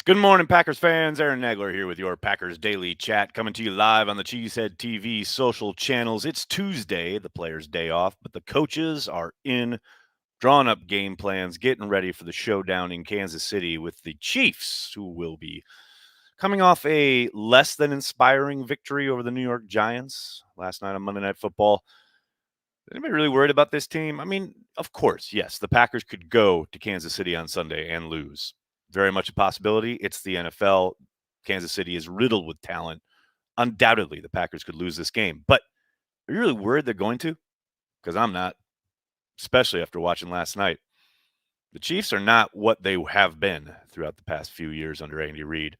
Good morning, Packers fans. Aaron Nagler here with your Packers Daily Chat, coming to you live on the Cheesehead TV social channels. It's Tuesday, the players' day off, but the coaches are in, drawing up game plans, getting ready for the showdown in Kansas City with the Chiefs, who will be coming off a less than inspiring victory over the New York Giants last night on Monday Night Football. Anybody really worried about this team? I mean, of course, yes, the Packers could go to Kansas City on Sunday and lose. Very much a possibility. It's the NFL. Kansas City is riddled with talent. Undoubtedly, the Packers could lose this game. But are you really worried they're going to? Because I'm not, especially after watching last night. The Chiefs are not what they have been throughout the past few years under Andy Reid.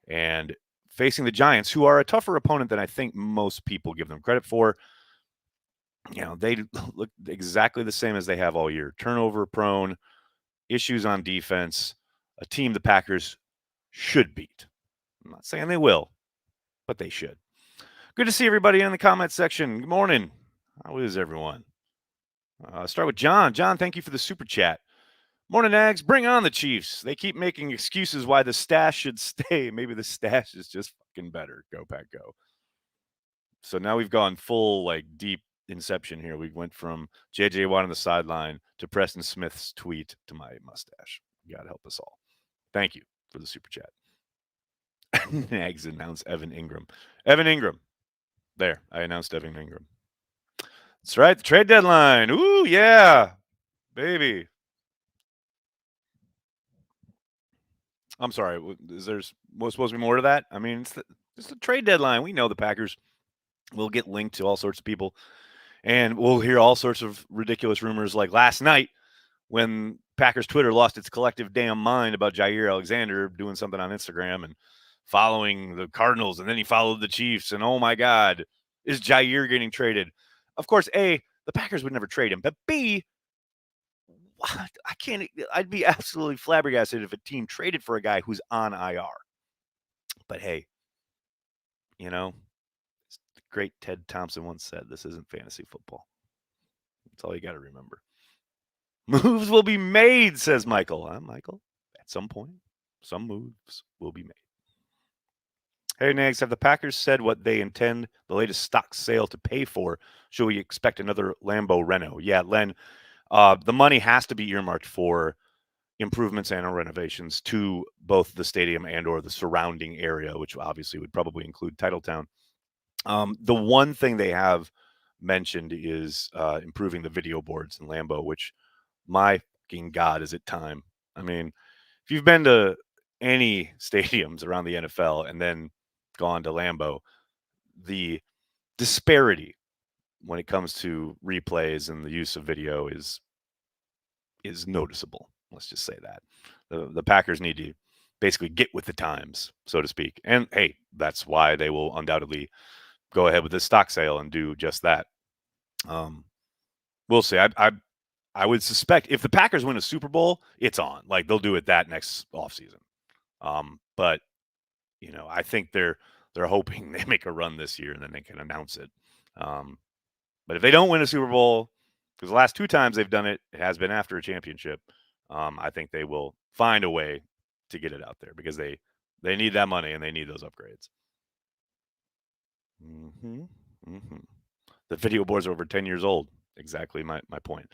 And facing the Giants, who are a tougher opponent than I think most people give them credit for, they look exactly the same as they have all year. Turnover prone, issues on defense, a team the Packers should beat. I'm not saying they will, but they should. Good to see everybody in the comment section. Good morning. How is everyone? Start with John. John, thank you for the super chat. Morning, Ags. Bring on the Chiefs. They keep making excuses why the stash should stay. Maybe the stash is just fucking better. Go, Pack, go. So now we've gone full, deep inception here. We went from JJ Watt on the sideline to Preston Smith's tweet to my mustache. God help us all. Thank you for the super chat. Nags announced Evan Ingram. Evan Ingram. There, I announced Evan Ingram. That's right, the trade deadline. Ooh, yeah, baby. I'm sorry. Is there supposed to be more to that? I mean, it's the trade deadline. We know the Packers will get linked to all sorts of people, and we'll hear all sorts of ridiculous rumors like last night when Packers Twitter lost its collective damn mind about Jair Alexander doing something on Instagram and following the Cardinals, and then he followed the Chiefs, and oh my God, is Jair getting traded? Of course, A, the Packers would never trade him, but B, what? I can't. I'd be absolutely flabbergasted if a team traded for a guy who's on IR. But hey, you know, the great Ted Thompson once said, "This isn't fantasy football." That's all you got to remember. Moves will be made, says Michael. Michael, at some point, some moves will be made. Hey, Nags, have the Packers said what they intend the latest stock sale to pay for? Should we expect another Lambeau Reno? Yeah, Len, the money has to be earmarked for improvements and renovations to both the stadium and or the surrounding area, which obviously would probably include Titletown. The one thing they have mentioned is improving the video boards in Lambeau, which my fucking God, is it time? I mean, if you've been to any stadiums around the NFL and then gone to Lambeau, the disparity when it comes to replays and the use of video is noticeable. Let's just say that the Packers need to basically get with the times, so to speak. And hey, that's why they will undoubtedly go ahead with this stock sale and do just that. We'll see. I would suspect if the Packers win a Super Bowl, it's on. Like they'll do it that next offseason. But I think they're hoping they make a run this year and then they can announce it. But if they don't win a Super Bowl, because the last two times they've done it, it has been after a championship. I think they will find a way to get it out there because they need that money and they need those upgrades. Mm-hmm. Mm-hmm. The video boards are over 10 years old. Exactly my point.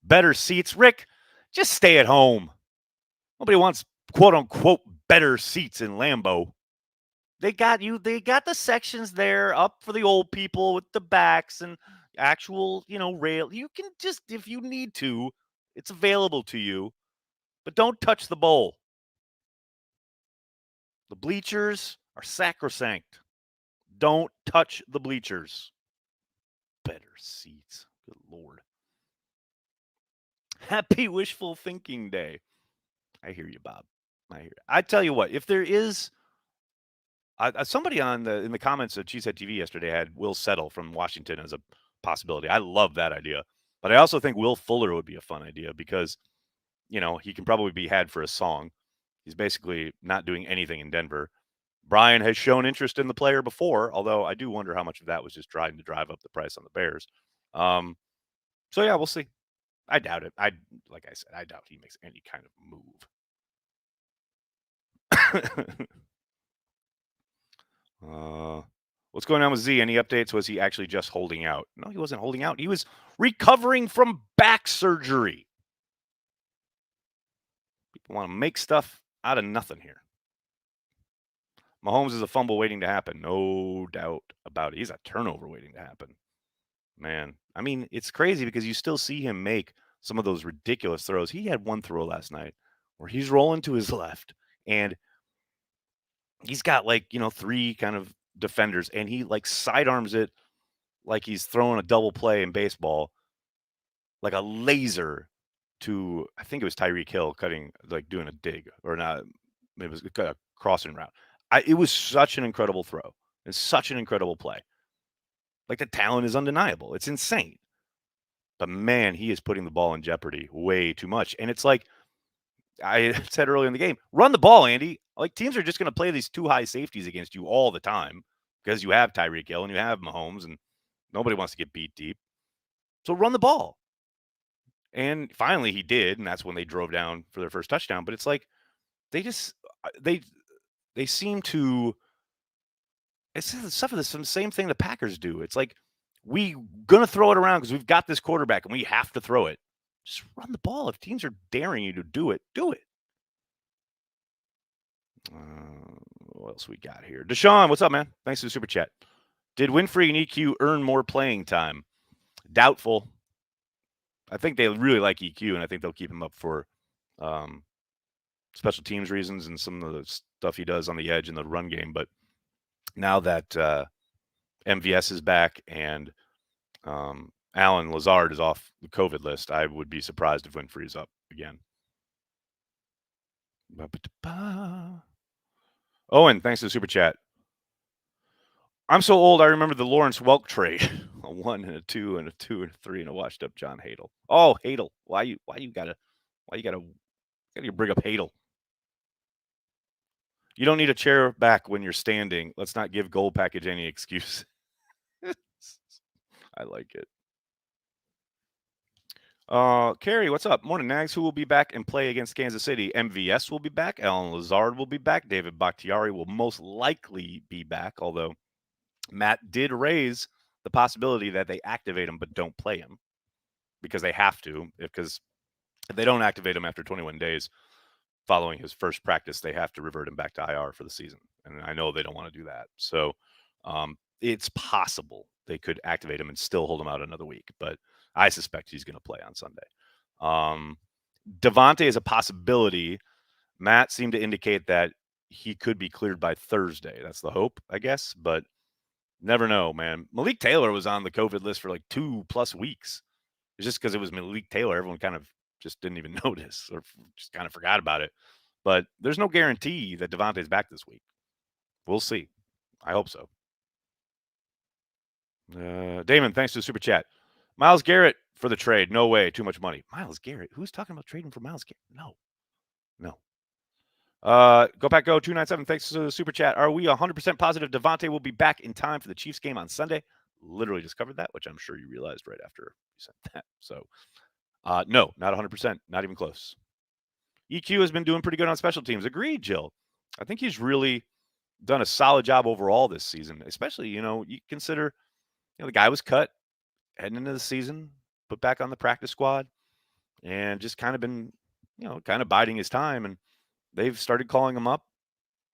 Better seats. Rick, just stay at home. Nobody wants quote unquote better seats in Lambeau. They got the sections there up for the old people with the backs and actual, rail. You can just, if you need to, it's available to you, but don't touch the bowl. The bleachers are sacrosanct. Don't touch the bleachers. Better seats. Good Lord. Happy wishful thinking day. I hear you, Bob. I tell you what, if there is somebody in the comments of Cheesehead TV yesterday had Will Settle from Washington as a possibility. I love that idea, but I also think Will Fuller would be a fun idea because he can probably be had for a song. He's basically not doing anything in Denver. Brian has shown interest in the player before, although I do wonder how much of that was just trying to drive up the price on the Bears. So yeah, we'll see. I doubt it. Like I said, I doubt he makes any kind of move. What's going on with Z? Any updates? Was he actually just holding out? No, he wasn't holding out. He was recovering from back surgery. People want to make stuff out of nothing here. Mahomes is a fumble waiting to happen. No doubt about it. He's a turnover waiting to happen. Man, I mean, it's crazy because you still see him make some of those ridiculous throws. He had one throw last night where he's rolling to his left and he's got like, 3 kind of defenders and he like sidearms it like he's throwing a double play in baseball, like a laser to, I think it was Tyreek Hill cutting, like doing a dig or not. Maybe it was a crossing route. It was such an incredible throw. It's such an incredible play. Like the talent is undeniable. It's insane. But man, he is putting the ball in jeopardy way too much. And it's like I said earlier in the game, run the ball, Andy. Like teams are just going to play these 2 high safeties against you all the time because you have Tyreek Hill and you have Mahomes and nobody wants to get beat deep. So run the ball. And finally he did, and that's when they drove down for their first touchdown. But it's like they just they seem to it's stuff of the same thing the Packers do. It's like we gonna throw it around because we've got this quarterback and we have to throw it. Just run the ball. If teams are daring you to do it, do it. What else we got here? Deshaun, what's up, man? Thanks for the super chat. Did Winfrey and EQ earn more playing time? Doubtful. I think they really like EQ, and I think they'll keep him up for special teams reasons and some of the stuff he does on the edge in the run game. But now that MVS is back and Allen Lazard is off the COVID list, I would be surprised if Winfrey is up again. Owen, thanks to the super chat. I'm so old, I remember the Lawrence Welk trade. A 1 and a 2 and a 2 and a 3 and a washed up John Hadel. Oh, Hadel. Why you gotta bring up Hadel? You don't need a chair back when you're standing. Let's not give Gold Package any excuse. I like it. Carrie, what's up? Morning, Nags. Who will be back and play against Kansas City? MVS will be back. Alan Lazard will be back. David Bakhtiari will most likely be back, although Matt did raise the possibility that they activate him but don't play him because they have to. Because if they don't activate him after 21 days following his first practice, they have to revert him back to IR for the season. And I know they don't want to do that. So it's possible they could activate him and still hold him out another week. But I suspect he's going to play on Sunday. Devontae is a possibility. Matt seemed to indicate that he could be cleared by Thursday. That's the hope, I guess. But never know, man. Malik Taylor was on the COVID list for like 2+ weeks. It's just because it was Malik Taylor. Everyone kind of just didn't even notice or just kind of forgot about it. But there's no guarantee that Devontae's back this week. We'll see. I hope so. Damon, thanks to the super chat. Myles Garrett for the trade. No way. Too much money. Myles Garrett? Who's talking about trading for Myles Garrett? No. Go back, go 297. Thanks to the super chat. Are we 100% positive Devontae will be back in time for the Chiefs game on Sunday? Literally just covered that, which I'm sure you realized right after you sent that. So, no, not 100%. Not even close. EQ has been doing pretty good on special teams. Agreed, Jill. I think he's really done a solid job overall this season, especially, you consider, the guy was cut heading into the season, put back on the practice squad, and just kind of been, kind of biding his time. And they've started calling him up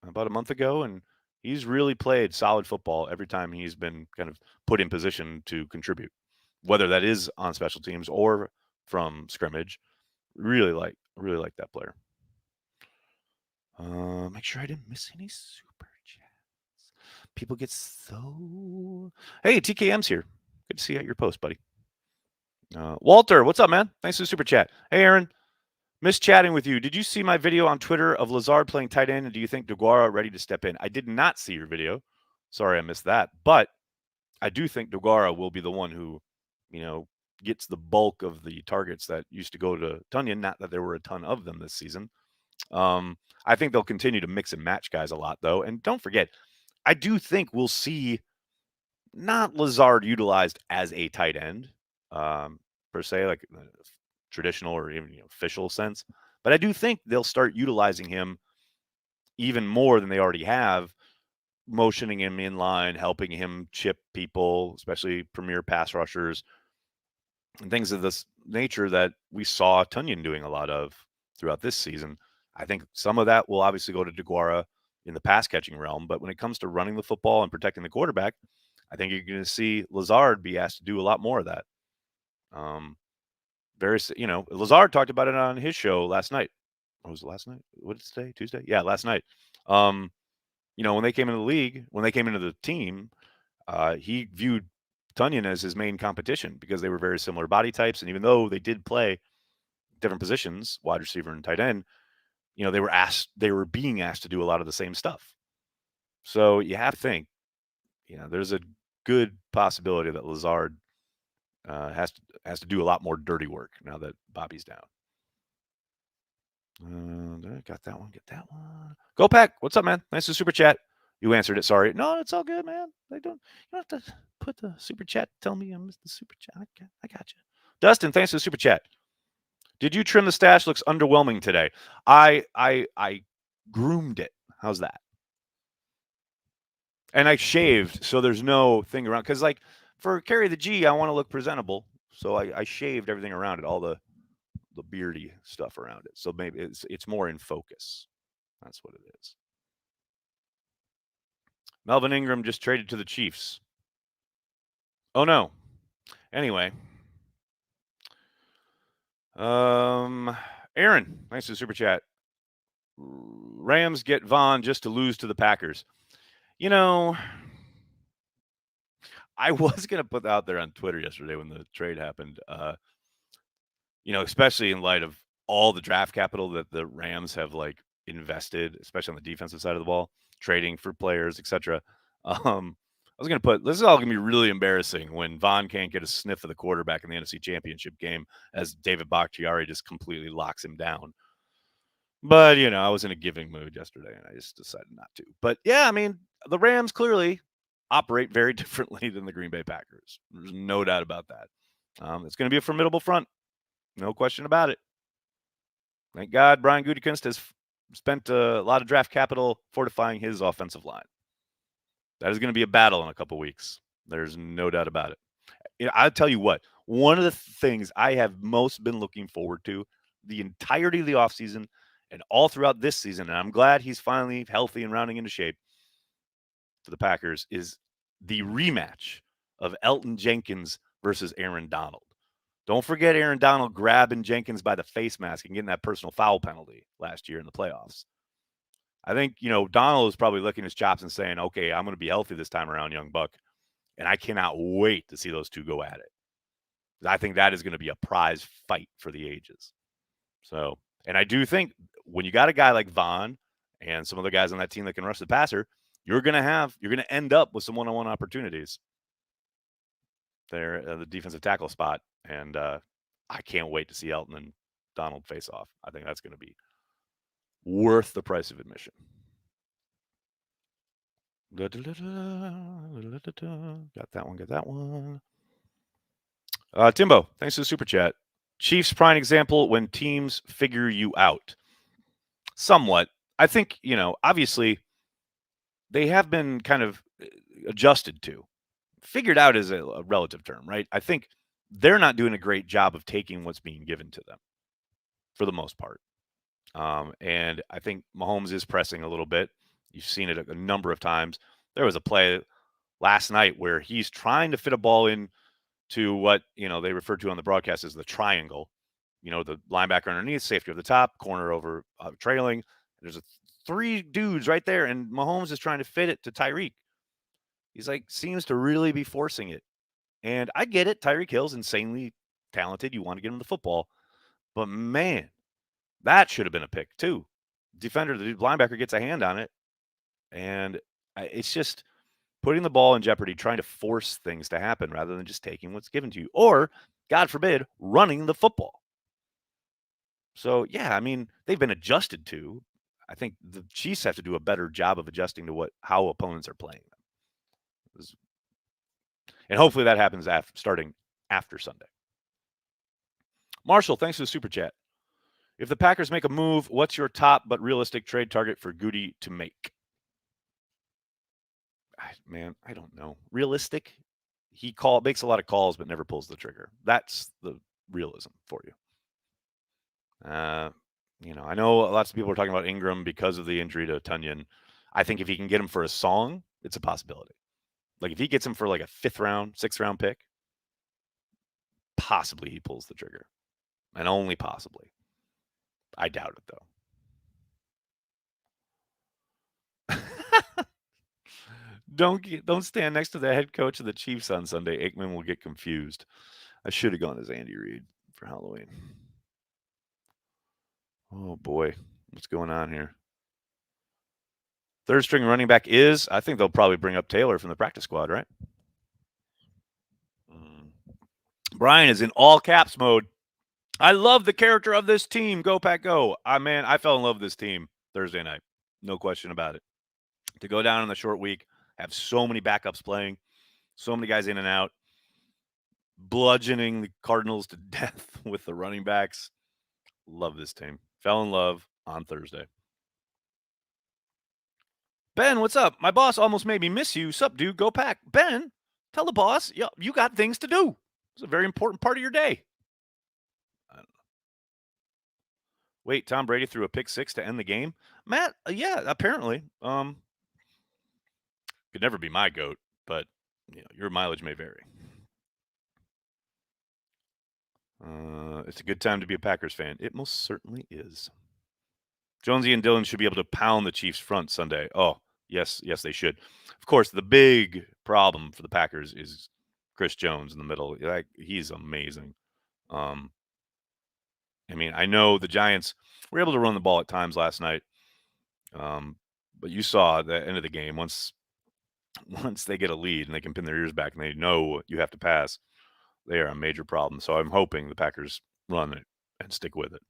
about a month ago, and he's really played solid football every time he's been kind of put in position to contribute, whether that is on special teams or from scrimmage. Really like that player. Make sure I didn't miss any super chats. People get so... Hey, TKM's here. Good to see you at your post, buddy. Walter, what's up, man? Thanks for the super chat. Hey, Aaron. Miss chatting with you. Did you see my video on Twitter of Lazard playing tight end? And do you think DeGuara ready to step in? I did not see your video. Sorry I missed that. But I do think DeGuara will be the one who, gets the bulk of the targets that used to go to Tunyon. Not that there were a ton of them this season. I think they'll continue to mix and match guys a lot, though. And don't forget, I do think we'll see not Lazard utilized as a tight end, per se, like traditional or even official sense. But I do think they'll start utilizing him even more than they already have, motioning him in line, helping him chip people, especially premier pass rushers, and things of this nature that we saw Tunyon doing a lot of throughout this season. I think some of that will obviously go to DeGuara in the pass catching realm, but when it comes to running the football and protecting the quarterback, I think you're going to see Lazard be asked to do a lot more of that. Lazard talked about it on his show last night. What was it last night? What did it say? Tuesday? Yeah, last night. When they came into the league, when they came into the team, he viewed Tunyon as his main competition because they were very similar body types. And even though they did play different positions, wide receiver and tight end, they were being asked to do a lot of the same stuff. So you have to think, there's a good possibility that Lazard has to do a lot more dirty work now that Bobby's down. Got that one. Get that one. Go Pack. What's up, man? Nice to super chat. You answered it. Sorry. No, it's all good, man. You don't have to put the super chat. Tell me I missed the super chat. I got you. Dustin, thanks for the super chat. Did you trim the stash? Looks underwhelming today. I groomed it. How's that? And I shaved, so there's no thing around. Because like for Carry the G, I want to look presentable, so I shaved everything around it, all the beardy stuff around it. So maybe it's more in focus. That's what it is. Melvin Ingram just traded to the Chiefs. Oh no. Anyway. Aaron, thanks for the super chat. Rams get Vaughn just to lose to the Packers. I was going to put out there on Twitter yesterday when the trade happened, especially in light of all the draft capital that the Rams have like invested, especially on the defensive side of the ball, trading for players, etc. I was going to put, this is all going to be really embarrassing when Vaughn can't get a sniff of the quarterback in the NFC Championship game as David Bakhtiari just completely locks him down. But, I was in a giving mood yesterday and I just decided not to. But yeah, I mean, the Rams clearly operate very differently than the Green Bay Packers. There's no doubt about that. It's going to be a formidable front. No question about it. Thank God Brian Gutekunst has spent a lot of draft capital fortifying his offensive line. That is going to be a battle in a couple weeks. There's no doubt about it. I'll tell you what, one of the things I have most been looking forward to the entirety of the offseason and all throughout this season, and I'm glad he's finally healthy and rounding into shape for the Packers, is the rematch of Elton Jenkins versus Aaron Donald. Don't forget Aaron Donald grabbing Jenkins by the face mask and getting that personal foul penalty last year in the playoffs. I think, Donald is probably licking his chops and saying, okay, I'm going to be healthy this time around, young buck. And I cannot wait to see those two go at it. I think that is going to be a prize fight for the ages. So, and I do think when you got a guy like Vaughn and some other guys on that team that can rush the passer, you're going to end up with some one-on-one opportunities there at the defensive tackle spot. And I can't wait to see Elton and Donald face off. I think that's going to be worth the price of admission. Got that one. Timbo, thanks for the super chat. Chiefs prime example when teams figure you out. Somewhat. I think, obviously they have been kind of adjusted to. Figured out is a relative term, right? I think they're not doing a great job of taking what's being given to them for the most part. And I think Mahomes is pressing a little bit. You've seen it a number of times. There was a play last night where he's trying to fit a ball in to what, they refer to on the broadcast as the triangle. The linebacker underneath, safety over the top, corner over trailing. There's three dudes right there, and Mahomes is trying to fit it to Tyreek. He's seems to really be forcing it. And I get it. Tyreek Hill's insanely talented. You want to get him the football. But, man, that should have been a pick, too. Defender, the linebacker gets a hand on it. And it's just putting the ball in jeopardy, trying to force things to happen rather than just taking what's given to you. Or, God forbid, running the football. So, yeah, I mean, they've been adjusted to. I think the Chiefs have to do a better job of adjusting to how opponents are playing them. And hopefully that happens starting after Sunday. Marshall, thanks for the super chat. If the Packers make a move, what's your top but realistic trade target for Goody to make? Man, I don't know. Realistic? He makes a lot of calls but never pulls the trigger. That's the realism for you. I know lots of people are talking about Ingram because of the injury to Tunyon. I think if he can get him for a song, it's a possibility. Like if he gets him for like a 5th round, 6th round pick, possibly he pulls the trigger. And only possibly. I doubt it though. Don't stand next to the head coach of the Chiefs on Sunday. Aikman will get confused. I should have gone as Andy Reid for Halloween. Oh boy, what's going on here? Third string running back is, I think they'll probably bring up Taylor from the practice squad, right? Brian is in all caps mode. I love the character of this team. Go Pack Go. Man, I fell in love with this team Thursday night. No question about it. To go down in the short week, have so many backups playing, so many guys in and out, bludgeoning the Cardinals to death with the running backs. Love this team. Fell in love on Thursday. Ben, what's up? My boss almost made me miss you. Sup, dude? Go Pack. Ben, tell the boss, you got things to do. It's a very important part of your day. Wait, Tom Brady threw a pick 6 to end the game? Matt, yeah, apparently. Could never be my GOAT, but your mileage may vary. It's a good time to be a Packers fan. It most certainly is. Jonesy and Dillon should be able to pound the Chiefs front Sunday. Oh, yes, they should. Of course, the big problem for the Packers is Chris Jones in the middle. He's amazing. I know the Giants were able to run the ball at times last night, but you saw at the end of the game, once they get a lead and they can pin their ears back and they know you have to pass, they are a major problem. So I'm hoping the Packers run it and stick with it.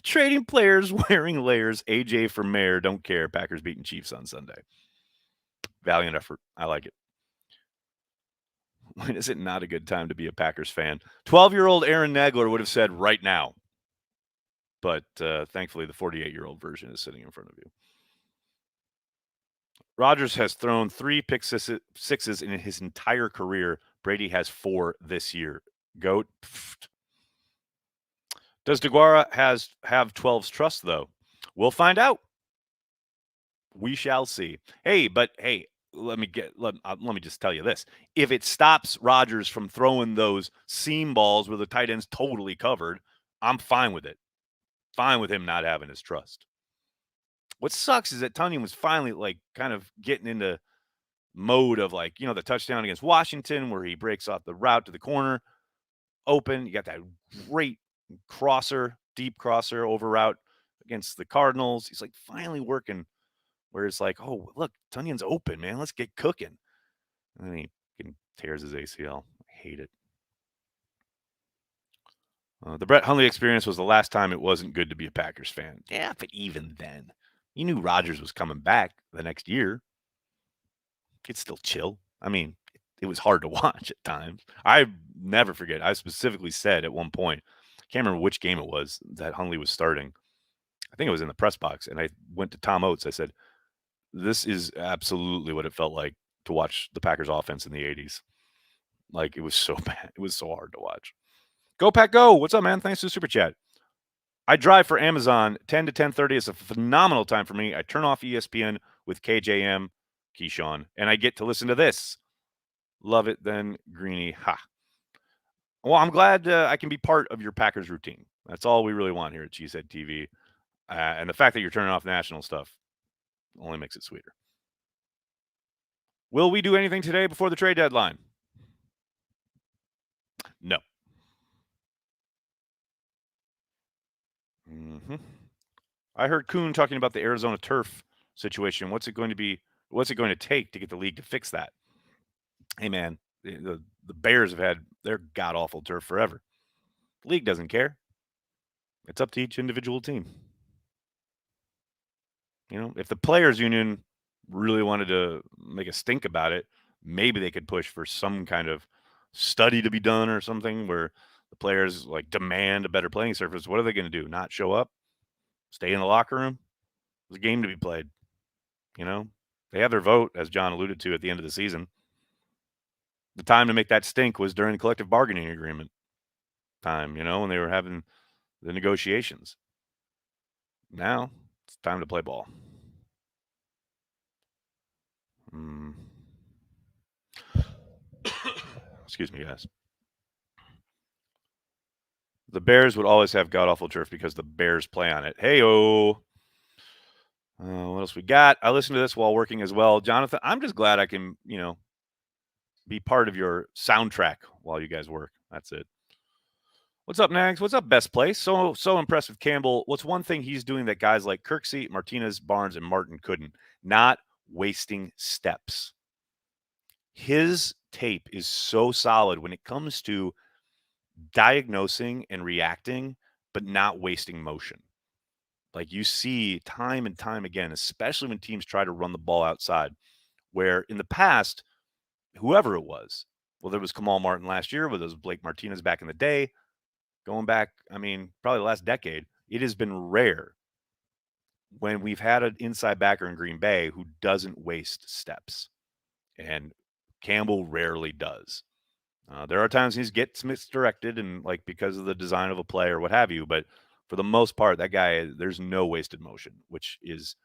Trading players wearing layers. AJ for mayor. Don't care. Packers beating Chiefs on Sunday. Valiant effort. I like it. When is it not a good time to be a Packers fan? 12-year-old Aaron Nagler would have said right now. But thankfully, the 48-year-old version is sitting in front of you. Rodgers has thrown 3 pick sixes in his entire career. Brady has 4 this year. GOAT. Pfft. Does DeGuara have 12's trust, though? We'll find out. We shall see. Hey, let me just tell you this. If it stops Rodgers from throwing those seam balls where the tight end's totally covered, I'm fine with it. Fine with him not having his trust. What sucks is that Tunyon was finally kind of getting into mode of the touchdown against Washington where he breaks off the route to the corner, open. You got that great deep crosser over route against the Cardinals. He's finally working where it's oh, look, Tunyon's open, man. Let's get cooking. And then he tears his ACL. I hate it. The Brett Hundley experience was the last time it wasn't good to be a Packers fan. Yeah, but even then, you knew Rodgers was coming back the next year. It's still chill. It was hard to watch at times. I never forget. I specifically said at one point, I can't remember which game it was that Hundley was starting. I think it was in the press box, and I went to Tom Oates. I said, this is absolutely what it felt like to watch the Packers offense in the 80s. It was so bad. It was so hard to watch. Go Pack Go. What's up, man? Thanks for the super chat. I drive for Amazon. 10 to 10:30 is a phenomenal time for me. I turn off ESPN with KJM, Keyshawn, and I get to listen to this. Love it then, Greeny. Ha. Well, I'm glad I can be part of your Packers routine. That's all we really want here at Cheesehead TV. And the fact that you're turning off national stuff only makes it sweeter. Will we do anything today before the trade deadline? No. I heard Kuhn talking about the Arizona turf situation. What's it going to take to get the league to fix that? Hey, man, the Bears have had their god-awful turf forever. The league doesn't care. It's up to each individual team. If the players union really wanted to make a stink about it, maybe they could push for some kind of study to be done or something where The players like demand a better playing surface. What are they going to do? Not show up? Stay in the locker room? There's a game to be played. You know, they have their vote, as John alluded to at the end of the season. The time to make that stink was during the collective bargaining agreement time, when they were having the negotiations. Now it's time to play ball. Excuse me, guys. The Bears would always have god awful turf because the Bears play on it. Hey-o. What else we got? I listen to this while working as well. Jonathan, I'm just glad I can, be part of your soundtrack while you guys work. That's it. What's up, Nags? What's up, Best Place? So impressed with Campbell. What's one thing he's doing that guys like Kirksey, Martinez, Barnes, and Martin couldn't? Not wasting steps. His tape is so solid when it comes to diagnosing and reacting, but not wasting motion. Like you see time and time again, especially when teams try to run the ball outside, where in the past, whoever it was, whether it was Kamal Martin last year, whether it was Blake Martinez back in the day, going back, probably the last decade, it has been rare when we've had an inside backer in Green Bay who doesn't waste steps. And Campbell rarely does. There are times he gets misdirected and because of the design of a play or what have you, but for the most part, that guy, there's no wasted motion, which is,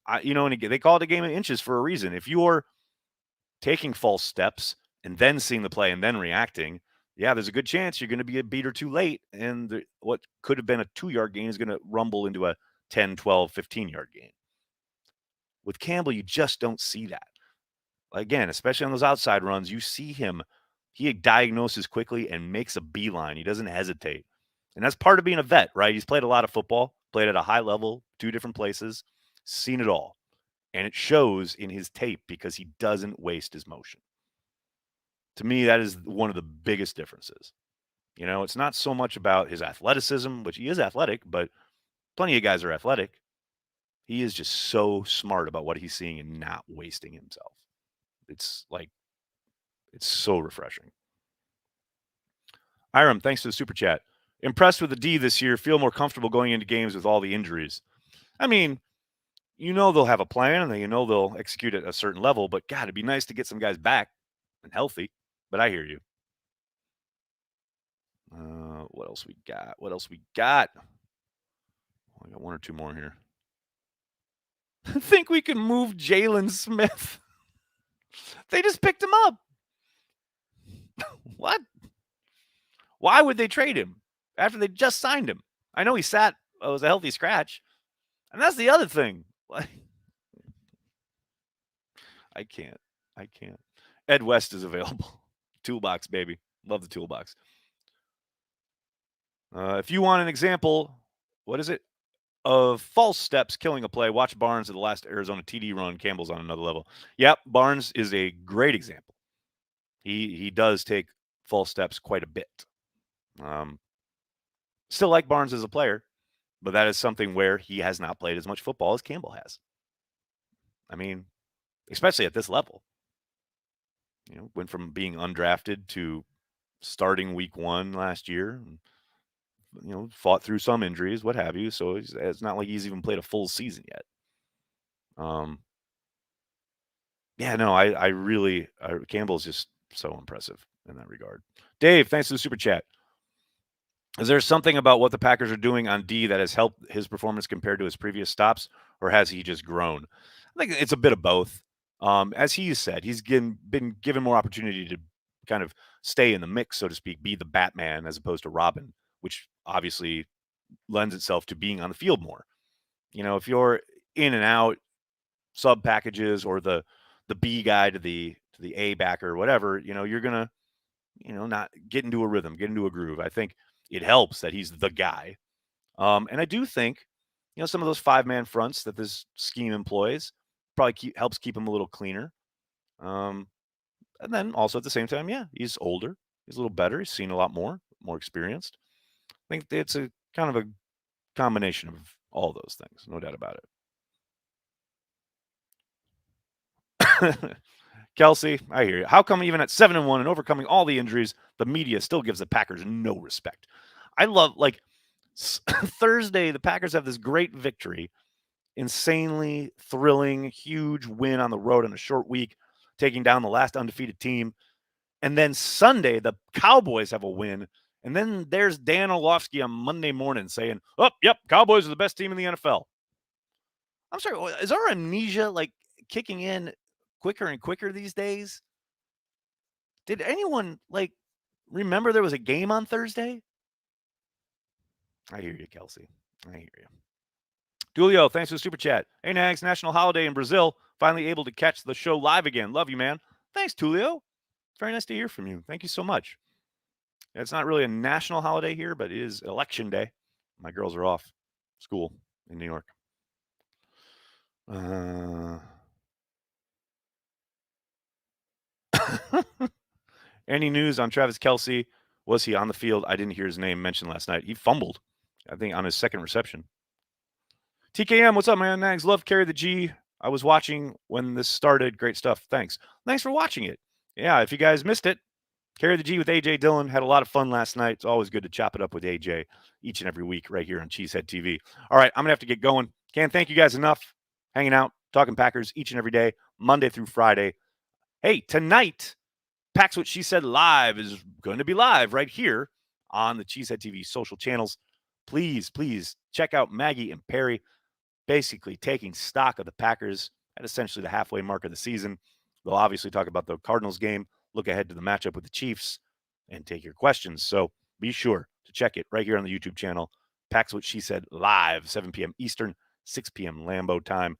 and they call it a game of inches for a reason. If you're taking false steps and then seeing the play and then reacting, yeah, there's a good chance you're going to be a beat or two late. And what could have been a 2-yard gain is going to rumble into a 10, 12, 15-yard gain. With Campbell, you just don't see that. Again, especially on those outside runs, you see him. He diagnoses quickly and makes a beeline. He doesn't hesitate. And that's part of being a vet, right? He's played a lot of football, played at a high level, 2 different places, seen it all. And it shows in his tape because he doesn't waste his motion. To me, that is one of the biggest differences. It's not so much about his athleticism, which he is athletic, but plenty of guys are athletic. He is just so smart about what he's seeing and not wasting himself. It's so refreshing. Iram, thanks for the super chat. Impressed with the D this year. Feel more comfortable going into games with all the injuries. They'll have a plan and they'll execute at a certain level, but God, it'd be nice to get some guys back and healthy. But I hear you. What else we got? I got 1 or 2 more here. Think we can move Jalen Smith? They just picked him up. What? Why would they trade him after they just signed him? I know he was a healthy scratch. And that's the other thing. I can't. Ed West is available. Toolbox, baby. Love the toolbox. If you want an example, what is it? Of false steps killing a play, watch Barnes at the last Arizona TD run. Campbell's on another level. Yep, Barnes is a great example. He does take false steps quite a bit. Still like Barnes as a player, but that is something where he has not played as much football as Campbell has. Especially at this level. Went from being undrafted to starting week 1 last year. Fought through some injuries, what have you. So it's not like he's even played a full season yet. Campbell's just so impressive in that regard. Dave, thanks for the super chat. Is there something about what the Packers are doing on D that has helped his performance compared to his previous stops, or has he just grown? I think it's a bit of both. As he said, he's been given more opportunity to kind of stay in the mix, so to speak, be the Batman as opposed to Robin, which obviously lends itself to being on the field more. If you're in and out sub packages or the B guy to the A backer or whatever, you're gonna not get into a rhythm, get into a groove. I think it helps that he's the guy. And I do think, some of those 5-man fronts that this scheme employs probably helps keep him a little cleaner. And then also at the same time, yeah, he's older. He's a little better. He's seen a lot more experienced. I think it's a kind of a combination of all those things. No doubt about it. Kelsey, I hear you. How come even at 7-1 and overcoming all the injuries, the media still gives the Packers no respect? I love, like, Thursday, the Packers have this great victory, insanely thrilling, huge win on the road in a short week, taking down the last undefeated team. And then Sunday, the Cowboys have a win. And then there's Dan Orlovsky on Monday morning saying, oh, yep, Cowboys are the best team in the NFL. I'm sorry, is our amnesia like kicking in quicker and quicker these days? Did anyone like remember there was a game on Thursday? I hear you, Kelsey. I hear you. Julio, thanks for the super chat. Hey, Nags, national holiday in Brazil. Finally able to catch the show live again. Love you, man. Thanks, Julio. Very nice to hear from you. Thank you so much. It's not really a national holiday here, but it is election day. My girls are off school in New York. Any news on Travis Kelsey? Was he on the field? I didn't hear his name mentioned last night. He fumbled, I think, on his second reception. TKM, what's up, man? Nags, love Carry the G. I was watching when this started. Great stuff. Thanks. Thanks for watching it. Yeah, if you guys missed it, Carry the G with AJ Dillon. Had a lot of fun last night. It's always good to chop it up with AJ each and every week right here on Cheesehead TV. All right, I'm going to have to get going. Can't thank you guys enough. Hanging out, talking Packers each and every day, Monday through Friday. Hey, tonight, Pack's What She Said Live is going to be live right here on the Cheesehead TV social channels. Please, please check out Maggie and Perry basically taking stock of the Packers at essentially the halfway mark of the season. They'll obviously talk about the Cardinals game, look ahead to the matchup with the Chiefs, and take your questions. So be sure to check it right here on the YouTube channel. Pack's What She Said live, 7 p.m. Eastern, 6 p.m. Lambeau time.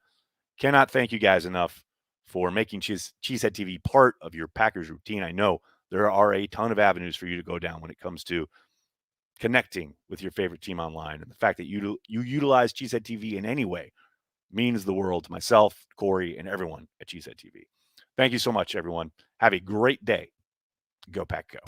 Cannot thank you guys enough for making Cheesehead TV part of your Packers routine. I know there are a ton of avenues for you to go down when it comes to connecting with your favorite team online. And the fact that you utilize Cheesehead TV in any way means the world to myself, Corey, and everyone at Cheesehead TV. Thank you so much, everyone. Have a great day. Go Pack Go.